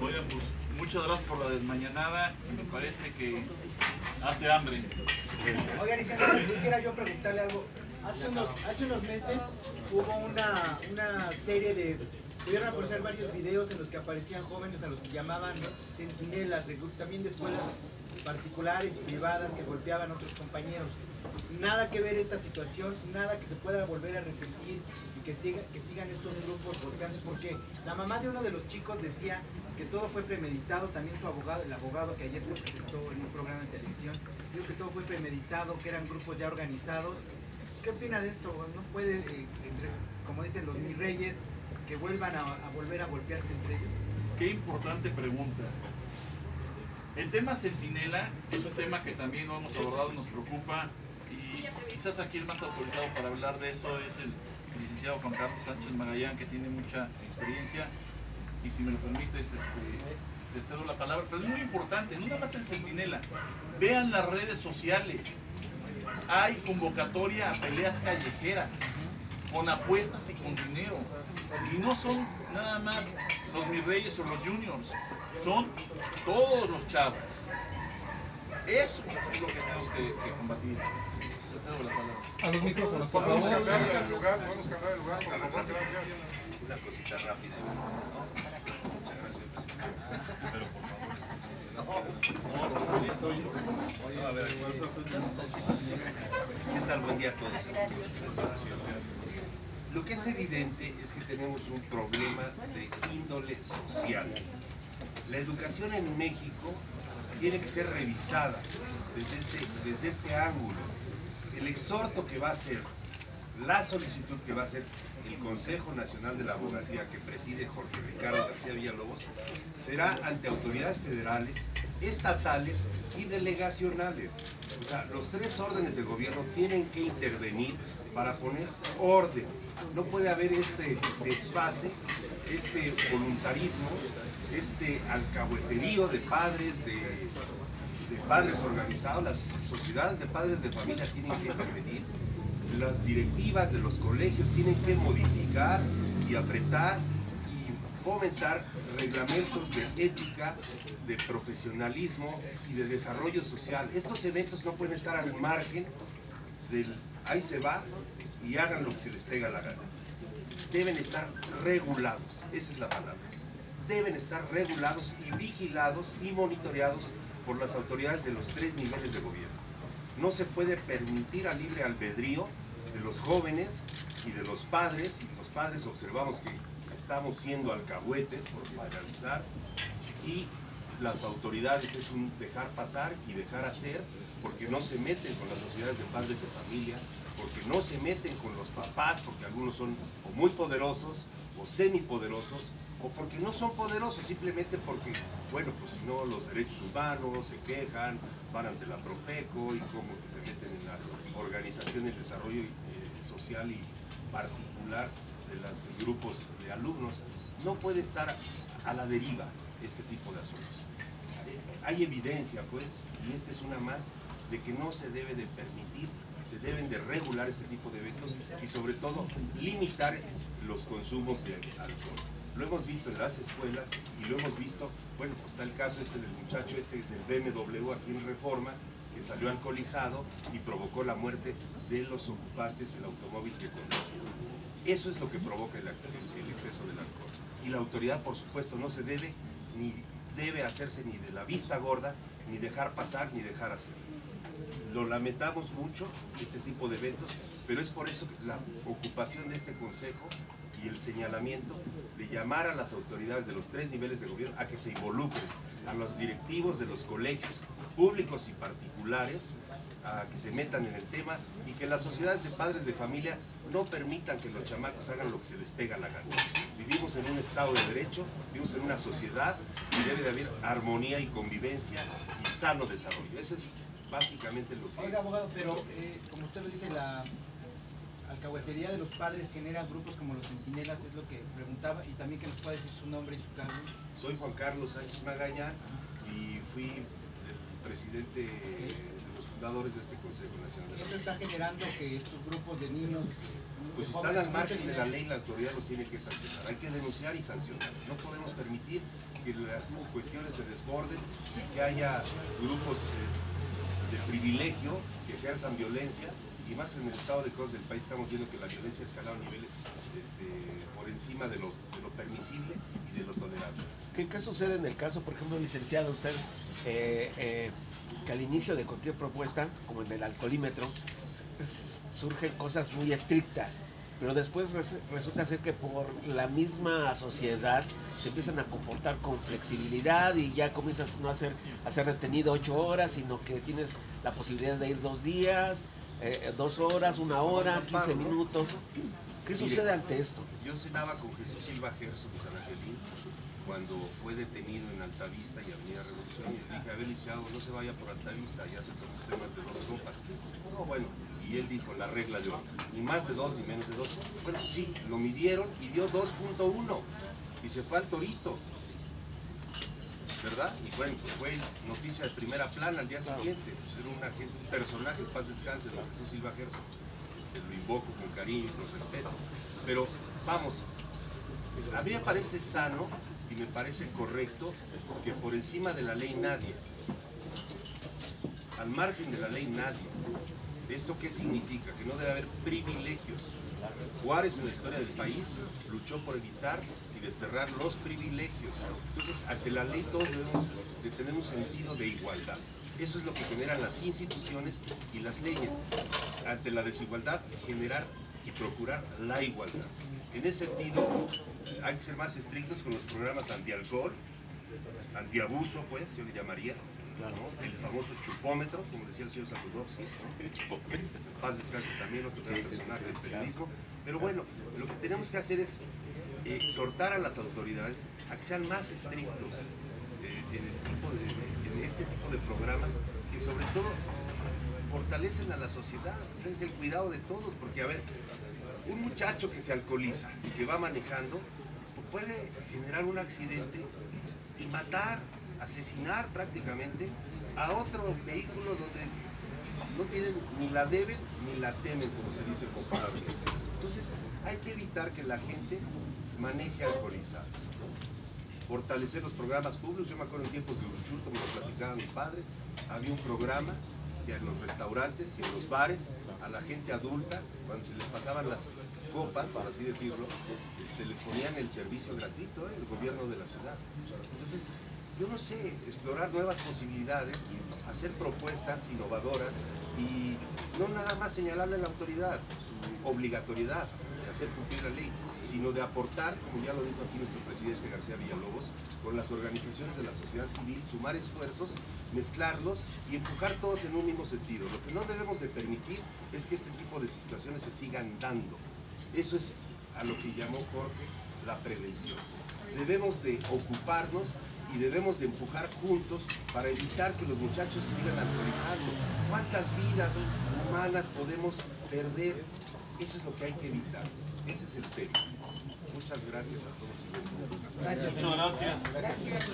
Oigan, pues muchas gracias por la desmañanada. Me parece que hace hambre. Oigan, y si quisiera yo preguntarle algo. Hace unos meses hubo una serie de... Pudieron aparecer varios videos en los que aparecían jóvenes a los que llamaban centinelas, también de escuelas particulares y privadas que golpeaban a otros compañeros. Nada que ver esta situación, nada que se pueda volver a repetir y que sigan estos grupos golpeando, porque la mamá de uno de los chicos decía que todo fue premeditado, también su abogado, el abogado que ayer se presentó en un programa de televisión, dijo que todo fue premeditado, que eran grupos ya organizados. ¿Qué opina de esto? ¿No puede, como dicen los mis reyes, que vuelvan a volver a golpearse entre ellos? Qué importante pregunta. El tema centinela es un tema que también lo hemos abordado, nos preocupa, y quizás aquí el más autorizado para hablar de eso es el licenciado Juan Carlos Sánchez Magallán, que tiene mucha experiencia, y si me lo permites, te cedo la palabra. Pero es muy importante, no nada más el centinela, vean las redes sociales. Hay convocatoria a peleas callejeras, con apuestas y con dinero. Y no son nada más los mis reyes o los juniors, son todos los chavos. Eso es lo que tenemos que combatir. Les cedo la palabra. A los micrófonos, por favor. Podemos cambiar el lugar, por favor, gracias. Una cosita rápida. Muchas gracias, presidente. Pero por favor, a ver, ¿qué tal? Buen día a todos. Lo que es evidente es que tenemos un problema de índole social. La educación en México tiene que ser revisada desde este ángulo. El exhorto que va a hacer, la solicitud que va a hacer el Consejo Nacional de la Abogacía que preside Jorge Ricardo García Villalobos será ante autoridades federales, estatales y delegacionales. O sea, los 3 órdenes del gobierno tienen que intervenir para poner orden. No puede haber este desfase, este voluntarismo, este alcahueterío de padres, de padres organizados. Las sociedades de padres de familia tienen que intervenir. Las directivas de los colegios tienen que modificar y apretar y fomentar reglamentos de ética, de profesionalismo y de desarrollo social. Estos eventos no pueden estar al margen del ahí se va y hagan lo que se les pega la gana. Deben estar regulados, esa es la palabra. Deben estar regulados y vigilados y monitoreados por las autoridades de los 3 niveles de gobierno. No se puede permitir al libre albedrío de los jóvenes y de los padres, y los padres observamos que estamos siendo alcahuetes, por paralizar, y las autoridades es un dejar pasar y dejar hacer, porque no se meten con las sociedades de padres de familia, porque no se meten con los papás, porque algunos son o muy poderosos o semipoderosos, o porque no son poderosos, simplemente porque, bueno, pues si no, los derechos humanos se quejan, van ante la Profeco y como que se meten en la Organización del Desarrollo Social y particular de los grupos de alumnos. No puede estar a la deriva este tipo de asuntos. Hay evidencia, pues, y esta es una más, de que no se debe de permitir, se deben de regular este tipo de eventos y sobre todo limitar los consumos de alcohol. Lo hemos visto en las escuelas y lo hemos visto, bueno, pues está el caso del muchacho del BMW aquí en Reforma, que salió alcoholizado y provocó la muerte de los ocupantes del automóvil que conducía. Eso es lo que provoca el exceso del alcohol. Y la autoridad, por supuesto, no se debe ni debe hacerse ni de la vista gorda, ni dejar pasar, ni dejar hacer. Lo lamentamos mucho, este tipo de eventos, pero es por eso la ocupación de este consejo y el señalamiento de llamar a las autoridades de los 3 niveles de gobierno a que se involucren, a los directivos de los colegios públicos y particulares, a que se metan en el tema y que las sociedades de padres de familia no permitan que los chamacos hagan lo que se les pega la gana. Vivimos en un estado de derecho, vivimos en una sociedad y debe de haber armonía y convivencia y sano desarrollo. Eso es básicamente lo que... Oiga, abogado, pero como usted lo dice, la alcahuetería de los padres genera grupos como los centinelas, es lo que preguntaba, y también que nos pueda decir su nombre y su cargo. Soy Juan Carlos Sánchez Magañán y fui el presidente de los fundadores de este Consejo Nacional de la ¿Eso está generando que estos grupos de niños... Pues si están al margen de la ley, la autoridad los tiene que sancionar. Hay que denunciar y sancionar. No podemos permitir que las cuestiones se desborden y que haya grupos de privilegio que ejerzan violencia, y más en el estado de cosas del país estamos viendo que la violencia ha escalado a niveles por encima de lo permisible y de lo tolerable. ¿Qué sucede en el caso, por ejemplo, licenciado, usted, que al inicio de cualquier propuesta, como en el alcoholímetro, surgen cosas muy estrictas, pero después resulta ser que por la misma sociedad se empiezan a comportar con flexibilidad y ya comienzas no a ser retenido 8 horas, sino que tienes la posibilidad de ir 2 días, 2 horas, 1 hora, 15 minutos. ¿Qué sucede ante esto? Yo cenaba con Jesús Silva Gerso de San Angelín cuando fue detenido en Altavista y Avenida Revolución, y le dije, a ver, licenciado, no se vaya por Altavista, ya se tomó usted más de 2 copas. No, bueno, y él dijo, la regla de oro, ni más de 2 ni menos de 2. Bueno, sí, lo midieron y dio 2.1 y se fue al Torito, ¿verdad? Y bueno, pues fue noticia de primera plana al día siguiente. Pues era un personaje, paz descanse, don Jesús Silva Gerso. Lo invoco con cariño y con respeto. Pero vamos, a mí me parece sano y me parece correcto que por encima de la ley nadie, al margen de la ley nadie. ¿Esto qué significa? Que no debe haber privilegios. Juárez en la historia del país luchó por evitar y desterrar los privilegios. Entonces, ante la ley todos debemos de tener un sentido de igualdad. Eso es lo que generan las instituciones y las leyes. Ante la desigualdad, generar y procurar la igualdad. En ese sentido, hay que ser más estrictos con los programas antialcohol, antiabuso, pues, yo le llamaría, ¿no? El famoso chupómetro, como decía el señor Sapudowski, ¿no? Paz descanse también, otro gran personaje del periodismo. Pero bueno, lo que tenemos que hacer es exhortar a las autoridades a que sean más estrictos en este tipo de programas, que sobre todo fortalecen a la sociedad. Ese es el cuidado de todos, porque a ver, un muchacho que se alcoholiza y que va manejando puede generar un accidente y matar, asesinar prácticamente a otro vehículo donde no tienen, ni la deben ni la temen, como se dice popularmente. Entonces hay que evitar que la gente maneje alcoholizada. Fortalecer los programas públicos. Yo me acuerdo en tiempos de Uruchurto, me lo platicaba mi padre, había un programa que en los restaurantes y en los bares a la gente adulta, cuando se les pasaban las copas, por así decirlo, les ponían el servicio gratuito, el gobierno de la ciudad. Entonces, yo no sé, explorar nuevas posibilidades, hacer propuestas innovadoras y no nada más señalarle a la autoridad su obligatoriedad de hacer cumplir la ley, sino de aportar, como ya lo dijo aquí nuestro presidente García Villalobos, con las organizaciones de la sociedad civil, sumar esfuerzos, mezclarlos y empujar todos en un mismo sentido. Lo que no debemos de permitir es que este tipo de situaciones se sigan dando. Eso es a lo que llamó Jorge la prevención. Debemos de ocuparnos y debemos de empujar juntos para evitar que los muchachos se sigan alcoholizando. ¿Cuántas vidas humanas podemos perder Eso es lo que hay que evitar. Ese es el tema. Muchas gracias a todos. Muchas gracias. Gracias.